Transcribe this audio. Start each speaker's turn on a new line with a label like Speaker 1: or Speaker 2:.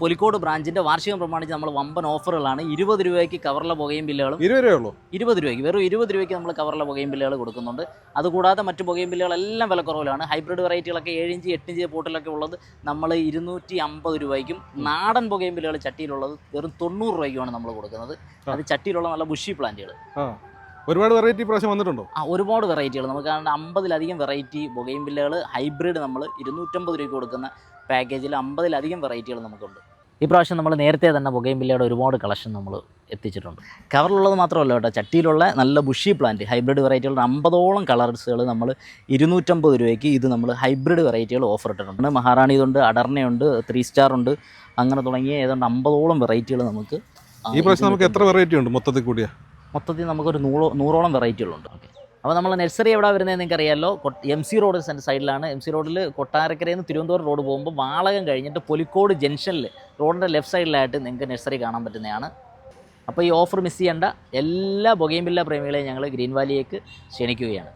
Speaker 1: പുലിക്കോട് ബ്രാഞ്ചിൻ്റെ വാർഷികം പ്രമാണിച്ച് നമ്മൾ വമ്പൻ ഓഫറുകളാണ്. 20 രൂപയ്ക്ക് കവറിലെ പുകയും ബില്ലുകളും
Speaker 2: 20 രൂപയുള്ളൂ.
Speaker 1: 20 രൂപയ്ക്ക് വെറും 20 രൂപയ്ക്ക് നമ്മൾ കവറിലെ പുകയും ബില്ലുകൾ കൊടുക്കുന്നുണ്ട്. അതുകൂടാതെ മറ്റു പുകയും ബില്ലുകളെല്ലാം വില കുറവിലാണ്. ഹൈബ്രിഡ് വെറൈറ്റികളൊക്കെ 7 ഇഞ്ച് 8 ഇഞ്ച് പോട്ടിലൊക്കെ ഉള്ളത് നമ്മൾ 250 രൂപയ്ക്കും, നാടൻ പുകയും ബില്ലുകൾ ചട്ടിയിലുള്ളത് വെറും 90 രൂപയ്ക്കുമാണ് നമ്മൾ കൊടുക്കുന്നത്. അത് ചട്ടിയിലുള്ള നല്ല ബുഷി പ്ലാന്റുകൾ.
Speaker 2: ഒരുപാട് വെറൈറ്റി പ്രാവശ്യം വന്നിട്ടുണ്ടോ?
Speaker 1: ഒരുപാട് വെറൈറ്റികൾ നമുക്ക് 50-ലധികം വെറൈറ്റി പുകയും ബില്ലുകൾ ഹൈബ്രിഡ് നമ്മൾ 250 രൂപയ്ക്ക് കൊടുക്കുന്ന പാക്കേജിൽ 50-ലധികം വെറൈറ്റികൾ നമുക്കുണ്ട്. ഈ പ്രാവശ്യം നമ്മൾ നേരത്തെ തന്നെ പുകയും ബില്ലയുടെ ഒരുപാട് കളക്ഷൻ നമ്മൾ എത്തിച്ചിട്ടുണ്ട്. കവറിലുള്ളത് മാത്രമല്ല കേട്ടോ, ചട്ടിയിലുള്ള നല്ല ബുഷി പ്ലാന്റ് ഹൈബ്രിഡ് വെറൈറ്റികളുടെ 50ഓളം കളേഴ്സുകൾ നമ്മൾ 250 രൂപയ്ക്ക് ഇത് നമ്മൾ ഹൈബ്രിഡ് വെറൈറ്റികൾ ഓഫർ ഇട്ടിട്ടുണ്ട്. മഹാറാണി ഇതുണ്ട്, അടർണയുണ്ട്, 3 സ്റ്റാർ ഉണ്ട്, അങ്ങനെ തുടങ്ങിയ ഏതാണ്ട് 50ഓളം വെറൈറ്റികൾ നമുക്ക്
Speaker 2: ഈ പ്രാവശ്യം നമുക്ക് എത്ര വെറൈറ്റി ഉണ്ട്
Speaker 1: മൊത്തത്തിൽ നമുക്കൊരു 100ഓളം വെറൈറ്റികളുണ്ട്. ഓക്കെ, അപ്പോൾ നമ്മൾ നഴ്സറി എവിടെ വരുന്നത് നിങ്ങൾക്ക് അറിയാമല്ലോ. MC റോഡ് സൈഡിലാണ്. MC റോഡിൽ കൊട്ടാരക്കരയിൽ നിന്ന് തിരുവനന്തപുരം റോഡ് പോകുമ്പോൾ വാളകം കഴിഞ്ഞിട്ട് പുലിക്കോട് ജംഗ്ഷനിൽ റോഡിൻ്റെ ലെഫ്റ്റ് സൈഡിലായിട്ട് നിങ്ങൾക്ക് നഴ്സറി കാണാൻ പറ്റുന്നതാണ്. അപ്പോൾ ഈ ഓഫർ മിസ് ചെയ്യേണ്ട എല്ലാ ബൊഗെയിൻവില്ല പ്രേമികളെയും ഞങ്ങൾ ഗ്രീൻ വാലിയേക്ക് ക്ഷണിക്കുകയാണ്.